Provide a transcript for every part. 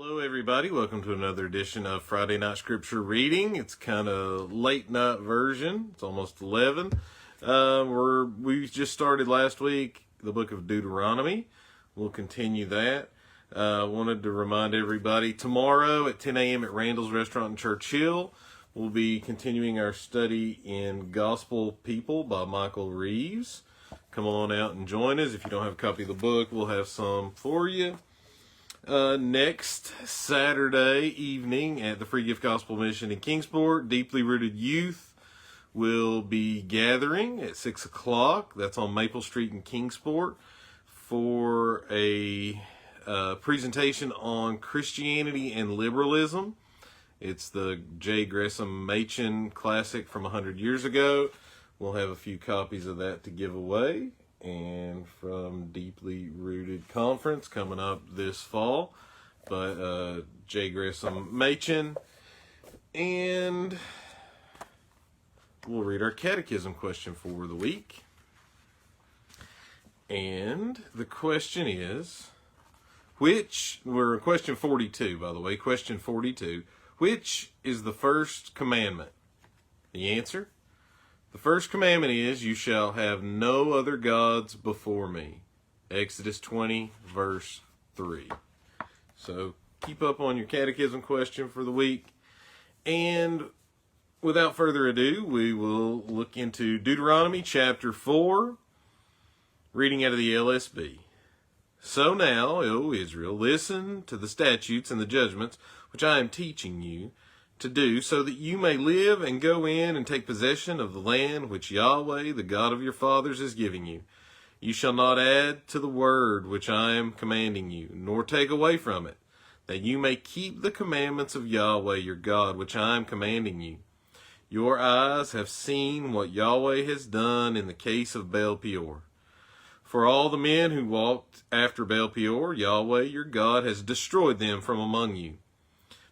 Hello everybody, welcome to another edition of Friday Night Scripture Reading. It's kind of late night version, it's almost 11. We just started last week the book of Deuteronomy. We'll continue that. Wanted to remind everybody, tomorrow at 10 a.m. at Randall's Restaurant in Churchill, we'll be continuing our study in Gospel People by Michael Reeves. Come on out and join us. If you don't have a copy of the book, we'll have some for you. Next Saturday evening at the Free Gift Gospel Mission in Kingsport, Deeply Rooted Youth will be gathering at 6 o'clock. That's on Maple Street in Kingsport for a presentation on Christianity and liberalism. It's the J. Gresham Machen classic from 100 years ago. We'll have a few copies of that to give away. And from Deeply Rooted Conference coming up this fall, but J. Gresham Machen. And we'll read our catechism question for the week. And the question is, we're in question 42, by the way, question 42. Which is the first commandment? The answer? The first commandment is, you shall have no other gods before me. Exodus 20, verse 3. So keep up on your catechism question for the week. And without further ado, we will look into Deuteronomy chapter 4, reading out of the LSB. So now, O Israel, listen to the statutes and the judgments which I am teaching you to do, so that you may live and go in and take possession of the land which Yahweh, the God of your fathers, is giving you. You shall not add to the word which I am commanding you, nor take away from it, that you may keep the commandments of Yahweh your God, which I am commanding you. Your eyes have seen what Yahweh has done in the case of Baal Peor. For all the men who walked after Baal Peor, Yahweh your God has destroyed them from among you.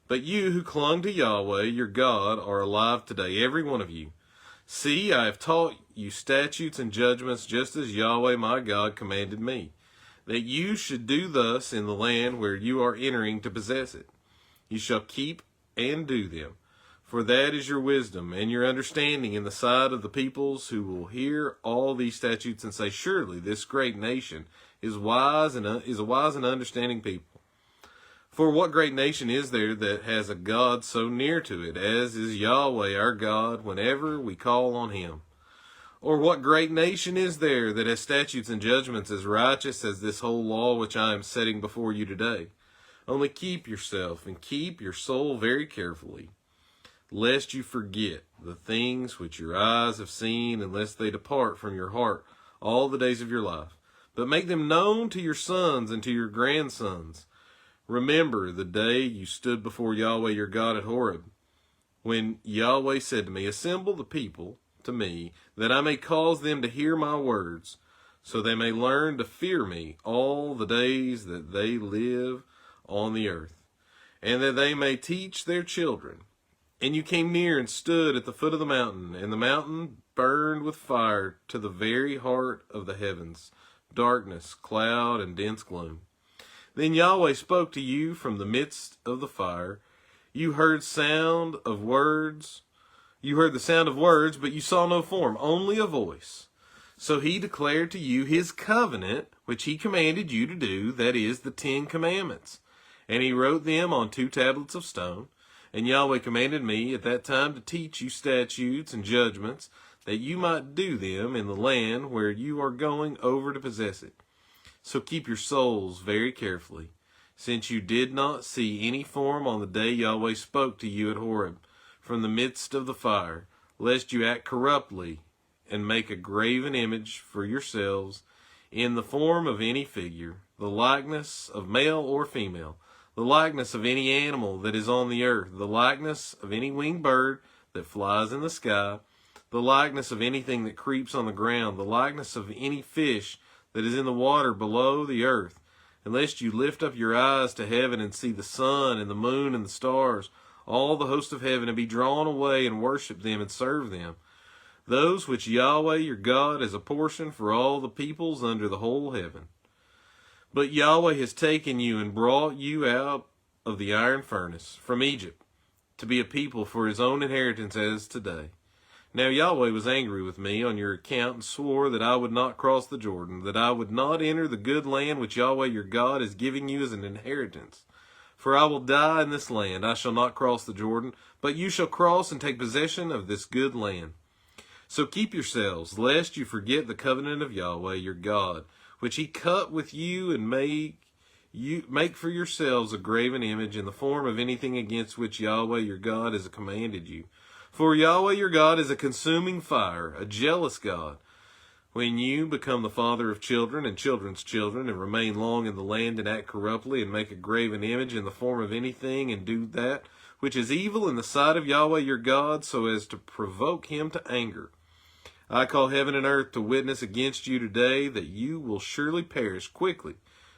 But you who clung to Yahweh, your God, are alive today, every one of you. See, I have taught you statutes and judgments just as Yahweh my God commanded me, that you should do thus in the land where you are entering to possess it. You shall keep and do them, for that is your wisdom and your understanding in the sight of the peoples who will hear all these statutes and say, surely this great nation is a wise and understanding people. For what great nation is there that has a God so near to it, as is Yahweh our God, whenever we call on him? Or what great nation is there that has statutes and judgments as righteous as this whole law which I am setting before you today? Only keep yourself and keep your soul very carefully, lest you forget the things which your eyes have seen, and lest they depart from your heart all the days of your life. But make them known to your sons and to your grandsons. Remember the day you stood before Yahweh your God at Horeb, when Yahweh said to me, assemble the people to me, that I may cause them to hear my words, so they may learn to fear me all the days that they live on the earth, and that they may teach their children. And you came near and stood at the foot of the mountain, and the mountain burned with fire to the very heart of the heavens, darkness, cloud, and dense gloom. Then Yahweh spoke to you from the midst of the fire. You heard the sound of words, but you saw no form, only a voice. So he declared to you his covenant, which he commanded you to do, that is, the 10 Commandments. And he wrote them on 2 tablets of stone. And Yahweh commanded me at that time to teach you statutes and judgments, that you might do them in the land where you are going over to possess it. So keep your souls very carefully, since you did not see any form on the day Yahweh spoke to you at Horeb from the midst of the fire, lest you act corruptly and make a graven image for yourselves in the form of any figure, the likeness of male or female, the likeness of any animal that is on the earth, the likeness of any winged bird that flies in the sky, the likeness of anything that creeps on the ground, the likeness of any fish that is in the water below the earth, unless you lift up your eyes to heaven and see the sun and the moon and the stars, all the host of heaven, and be drawn away and worship them and serve them. Those which Yahweh your God has apportioned for all the peoples under the whole heaven. But Yahweh has taken you and brought you out of the iron furnace, from Egypt, to be a people for his own inheritance as today. Now Yahweh was angry with me on your account, and swore that I would not cross the Jordan, that I would not enter the good land which Yahweh your God is giving you as an inheritance. For I will die in this land, I shall not cross the Jordan, but you shall cross and take possession of this good land. So keep yourselves, lest you forget the covenant of Yahweh your God, which he cut with you, and make for yourselves a graven image in the form of anything against which Yahweh your God has commanded you. For Yahweh your God is a consuming fire, a jealous God. When you become the father of children and children's children, and remain long in the land, and act corruptly, and make a graven image in the form of anything, and do that which is evil in the sight of Yahweh your God, so as to provoke him to anger, I call heaven and earth to witness against you today that you will surely perish quickly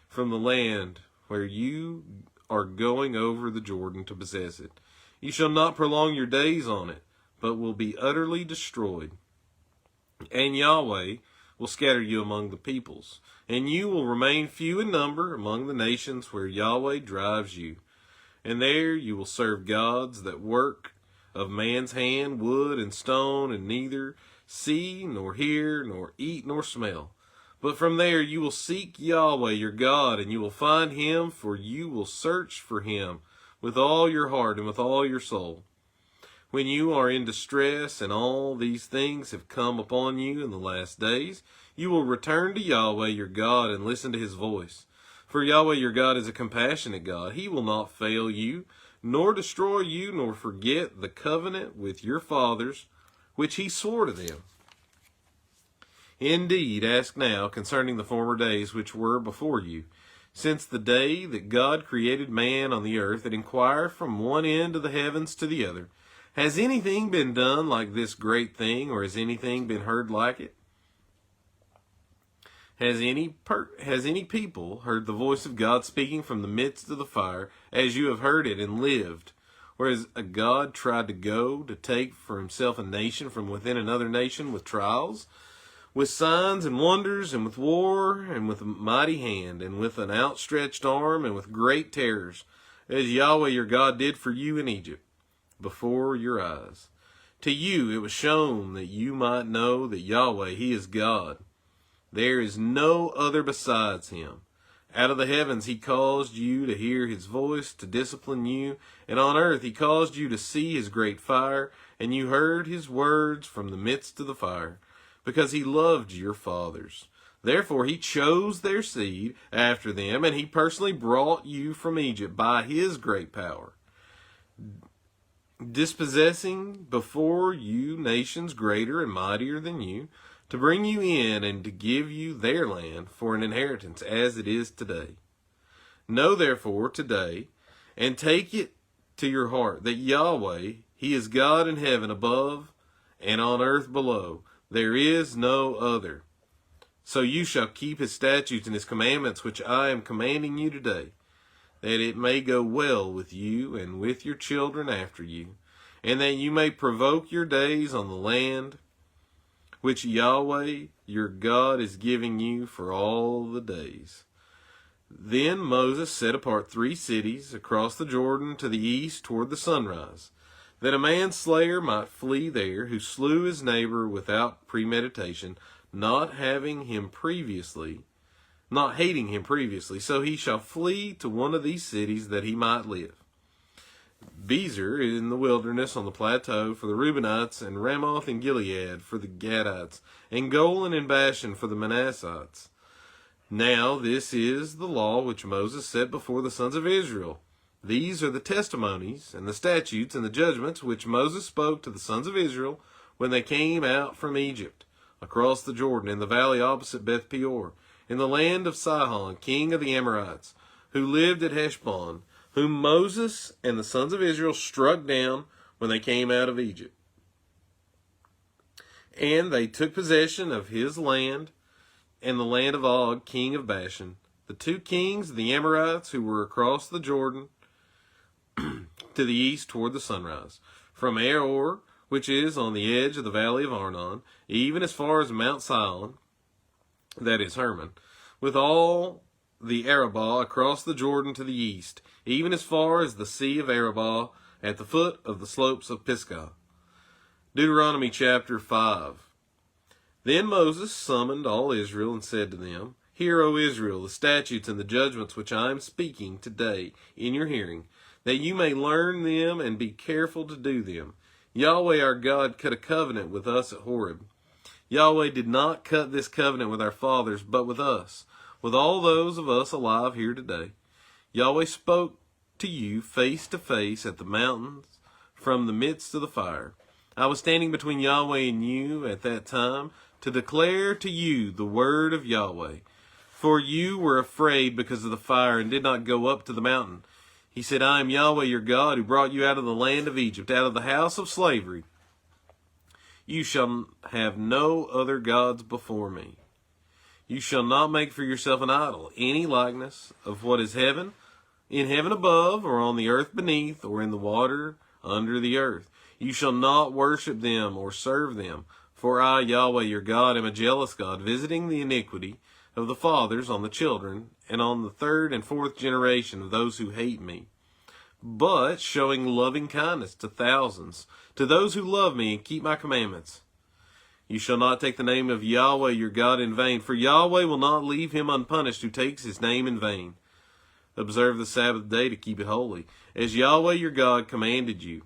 from the land where you are going over the Jordan to possess it. You shall not prolong your days on it, but will be utterly destroyed. And Yahweh will scatter you among the peoples, and you will remain few in number among the nations where Yahweh drives you. And there you will serve gods that work of man's hand, wood and stone, and neither see, nor hear, nor eat, nor smell. But from there you will seek Yahweh your God, and you will find him, for you will search for him with all your heart and with all your soul. When you are in distress, and all these things have come upon you in the last days, you will return to Yahweh your God and listen to his voice. For Yahweh your God is a compassionate God. He will not fail you, nor destroy you, nor forget the covenant with your fathers, which he swore to them. Indeed, ask now concerning the former days which were before you, since the day that God created man on the earth, and inquire from one end of the heavens to the other, has anything been done like this great thing, or has anything been heard like it? Has any people heard the voice of God speaking from the midst of the fire, as you have heard it and lived? Or has a God tried to go to take for himself a nation from within another nation with trials, with signs and wonders, and with war, and with a mighty hand, and with an outstretched arm, and with great terrors, as Yahweh your God did for you in Egypt, before your eyes? To you it was shown that you might know that Yahweh, he is God. There is no other besides him. Out of the heavens he caused you to hear his voice, to discipline you, and on earth he caused you to see his great fire, and you heard his words from the midst of the fire, because he loved your fathers. Therefore he chose their seed after them, and he personally brought you from Egypt by his great power, dispossessing before you nations greater and mightier than you, to bring you in and to give you their land for an inheritance, as it is today. Know therefore today, and take it to your heart, that Yahweh, he is God in heaven above and on earth below. There is no other. So you shall keep his statutes and his commandments, which I am commanding you today, that it may go well with you and with your children after you, and that you may provoke your days on the land which Yahweh your God is giving you for all the days. Then Moses set apart 3 cities across the Jordan to the east toward the sunrise, that a manslayer might flee there, who slew his neighbor without premeditation, not hating him previously. So he shall flee to one of these cities, that he might live. Bezer in the wilderness on the plateau for the Reubenites, and Ramoth in Gilead for the Gadites, and Golan and Bashan for the Manassites. Now this is the law which Moses set before the sons of Israel. These are the testimonies and the statutes and the judgments which Moses spoke to the sons of Israel when they came out from Egypt, across the Jordan, in the valley opposite Beth Peor, in the land of Sihon, king of the Amorites, who lived at Heshbon, whom Moses and the sons of Israel struck down when they came out of Egypt. And they took possession of his land and the land of Og, king of Bashan, the 2 kings of the Amorites who were across the Jordan to the east toward the sunrise, from Aroer, which is on the edge of the valley of Arnon, even as far as Mount Sion, that is Hermon, with all the Arabah across the Jordan to the east, even as far as the Sea of Arabah at the foot of the slopes of Pisgah. Deuteronomy chapter 5. Then Moses summoned all Israel and said to them, Hear, O Israel, the statutes and the judgments which I am speaking today in your hearing, that you may learn them and be careful to do them. Yahweh our God cut a covenant with us at Horeb. Yahweh did not cut this covenant with our fathers, but with us, with all those of us alive here today. Yahweh spoke to you face to face at the mountains from the midst of the fire. I was standing between Yahweh and you at that time to declare to you the word of Yahweh. For you were afraid because of the fire and did not go up to the mountain. He said, I am Yahweh your God who brought you out of the land of Egypt, out of the house of slavery. You shall have no other gods before me. You shall not make for yourself an idol, any likeness of what is in heaven above, or on the earth beneath, or in the water under the earth. You shall not worship them or serve them. For I, Yahweh your God, am a jealous God, visiting the iniquity of the fathers on the children, and on the third and fourth generation of those who hate me, but showing loving kindness to thousands, to those who love me and keep my commandments. You shall not take the name of Yahweh your God in vain, for Yahweh will not leave him unpunished who takes his name in vain. Observe the Sabbath day to keep it holy, as Yahweh your God commanded you.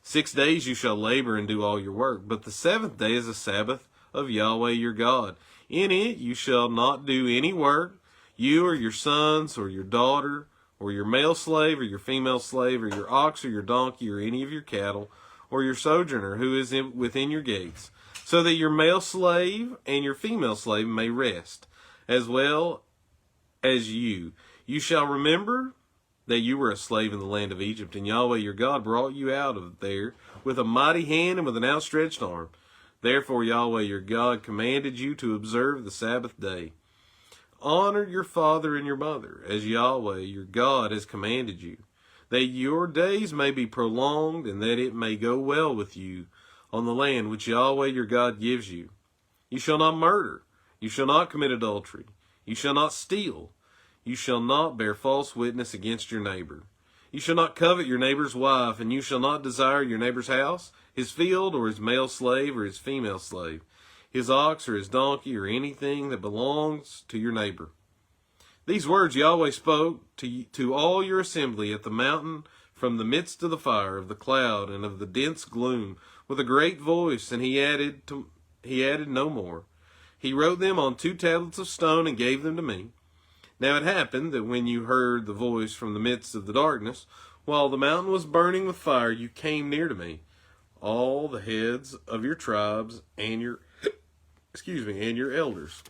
6 days you shall labor and do all your work, but the seventh day is a Sabbath of Yahweh your God. In it you shall not do any work, you or your sons or your daughter, or your male slave or your female slave, or your ox or your donkey, or any of your cattle, or your sojourner who is within your gates, so that your male slave and your female slave may rest, as well as you. You shall remember that you were a slave in the land of Egypt, and Yahweh your God brought you out of there with a mighty hand and with an outstretched arm. Therefore Yahweh your God commanded you to observe the Sabbath day. Honor your father and your mother, as Yahweh your God has commanded you, that your days may be prolonged, and that it may go well with you on the land which Yahweh your God gives you. You shall not murder. You shall not commit adultery. You shall not steal. You shall not bear false witness against your neighbor. You shall not covet your neighbor's wife, and you shall not desire your neighbor's house, his field, or his male slave, or his female slave, his ox, or his donkey, or anything that belongs to your neighbor. These words Yahweh spoke to all your assembly at the mountain from the midst of the fire, of the cloud, and of the dense gloom, with a great voice, and he added no more. He wrote them on 2 tablets of stone and gave them to me. Now it happened that when you heard the voice from the midst of the darkness, while the mountain was burning with fire, you came near to me, all the heads of your tribes and your elders.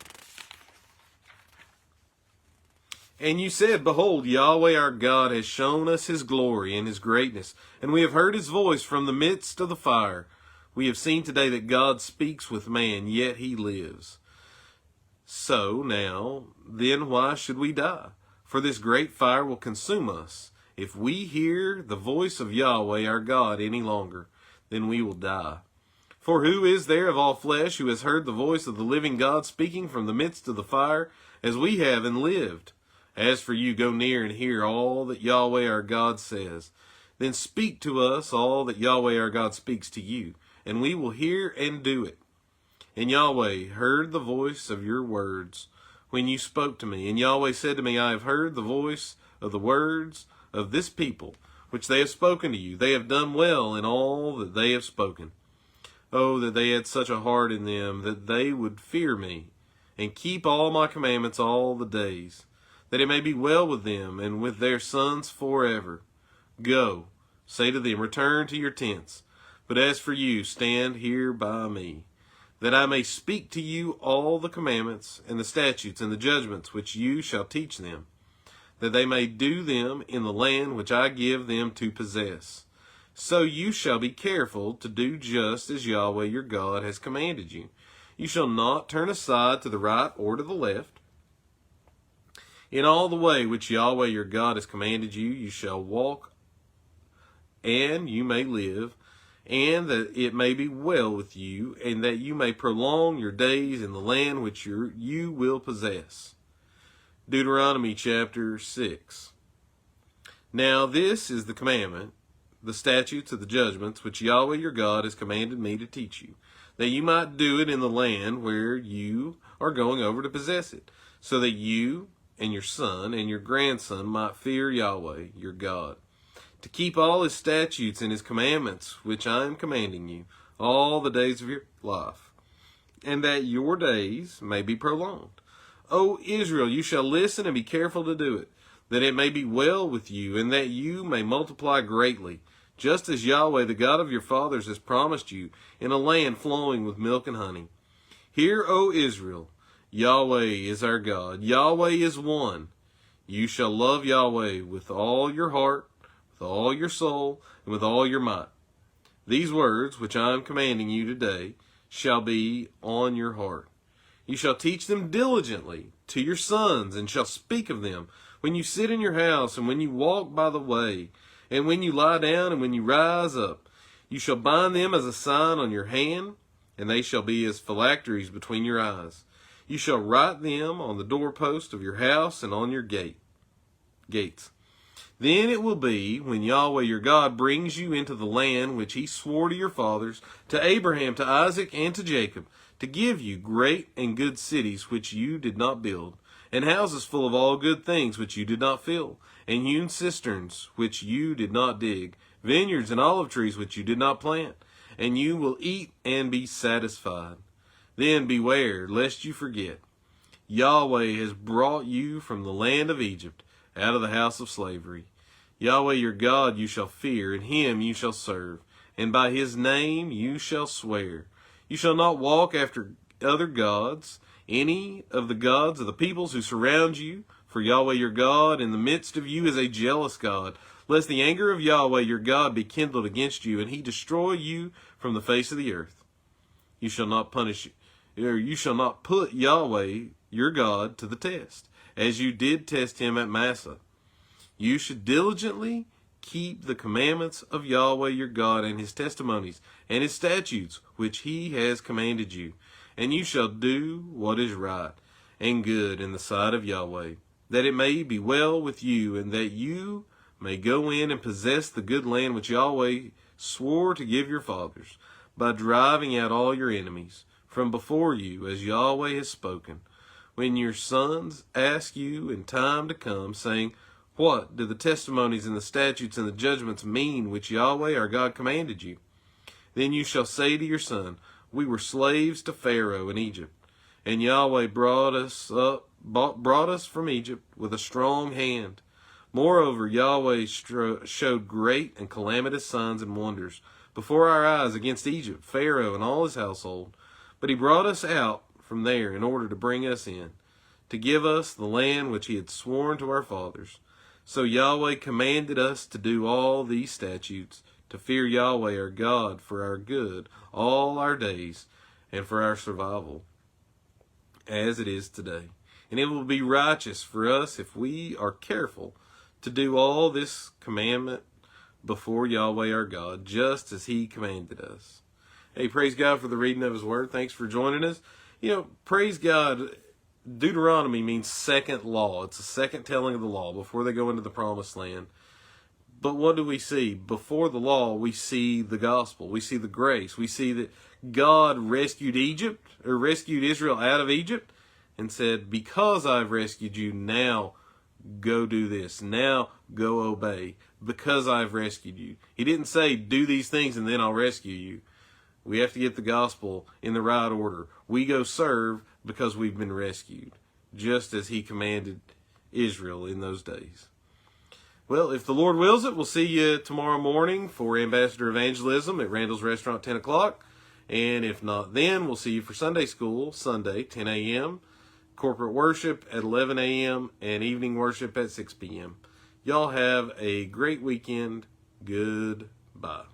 And you said, Behold, Yahweh our God has shown us his glory and his greatness, and we have heard his voice from the midst of the fire. We have seen today that God speaks with man, yet he lives. So now, then why should we die? For this great fire will consume us. If we hear the voice of Yahweh our God any longer, then we will die. For who is there of all flesh who has heard the voice of the living God speaking from the midst of the fire, as we have, and lived? As for you, go near and hear all that Yahweh our God says. Then speak to us all that Yahweh our God speaks to you, and we will hear and do it. And Yahweh heard the voice of your words when you spoke to me. And Yahweh said to me, I have heard the voice of the words of this people, which they have spoken to you. They have done well in all that they have spoken. Oh, that they had such a heart in them, that they would fear me, and keep all my commandments all the days, that it may be well with them and with their sons forever. Go, say to them, return to your tents. But as for you, stand here by me, that I may speak to you all the commandments and the statutes and the judgments which you shall teach them, that they may do them in the land which I give them to possess. So you shall be careful to do just as Yahweh your God has commanded you. You shall not turn aside to the right or to the left. In all the way which Yahweh your God has commanded you, you shall walk, and you may live, and that it may be well with you, and that you may prolong your days in the land which you will possess. Deuteronomy chapter 6. Now this is the commandment, the statutes of the judgments, which Yahweh your God has commanded me to teach you, that you might do it in the land where you are going over to possess it, so that you and your son and your grandson might fear Yahweh your God, to keep all his statutes and his commandments, which I am commanding you, all the days of your life, and that your days may be prolonged. O Israel, you shall listen and be careful to do it, that it may be well with you, and that you may multiply greatly, just as Yahweh, the God of your fathers, has promised you, in a land flowing with milk and honey. Hear, O Israel, Yahweh is our God. Yahweh is one. You shall love Yahweh with all your heart, with all your soul, and with all your might. These words, which I am commanding you today, shall be on your heart. You shall teach them diligently to your sons, and shall speak of them when you sit in your house, and when you walk by the way, and when you lie down, and when you rise up. You shall bind them as a sign on your hand, and they shall be as phylacteries between your eyes. You shall write them on the doorpost of your house and on your gates. Then it will be, when Yahweh your God brings you into the land which he swore to your fathers, to Abraham, to Isaac, and to Jacob, to give you great and good cities which you did not build, and houses full of all good things which you did not fill, and hewn cisterns which you did not dig, vineyards and olive trees which you did not plant, and you will eat and be satisfied. Then beware, lest you forget. Yahweh has brought you from the land of Egypt, out of the house of slavery. Yahweh your God you shall fear, and him you shall serve, and by his name you shall swear. You shall not walk after other gods, any of the gods of the peoples who surround you, for Yahweh your God in the midst of you is a jealous God, lest the anger of Yahweh your God be kindled against you, and he destroy you from the face of the earth. You shall not put Yahweh your God to the test, as you did test him at Massah. You should diligently keep the commandments of Yahweh your God, and his testimonies, and his statutes, which he has commanded you. And you shall do what is right and good in the sight of Yahweh, that it may be well with you, and that you may go in and possess the good land which Yahweh swore to give your fathers, by driving out all your enemies from before you, as Yahweh has spoken. When your sons ask you in time to come, saying, what do the testimonies and the statutes and the judgments mean which Yahweh our God commanded you? Then you shall say to your son, we were slaves to Pharaoh in Egypt, and Yahweh brought us from Egypt with a strong hand. Moreover, Yahweh showed great and calamitous signs and wonders before our eyes against Egypt, Pharaoh and all his household. But he brought us out from there in order to bring us in, to give us the land which he had sworn to our fathers. So Yahweh commanded us to do all these statutes, to fear Yahweh our God for our good all our days, and for our survival, as it is today. And it will be righteous for us if we are careful to do all this commandment before Yahweh our God, just as he commanded us. Hey, praise God for the reading of his word. Thanks for joining us. Praise God. Deuteronomy means second law. It's a second telling of the law before they go into the promised land. But what do we see? Before the law, we see the gospel. We see the grace. We see that God rescued Israel out of Egypt and said, because I've rescued you, now go do this. Now go obey, because I've rescued you. He didn't say, do these things and then I'll rescue you. We have to get the gospel in the right order. We go serve because we've been rescued, just as he commanded Israel in those days. Well, if the Lord wills it, we'll see you tomorrow morning for Ambassador Evangelism at Randall's Restaurant, 10 o'clock. And if not then, we'll see you for Sunday school, Sunday, 10 a.m., corporate worship at 11 a.m., and evening worship at 6 p.m. Y'all have a great weekend. Goodbye.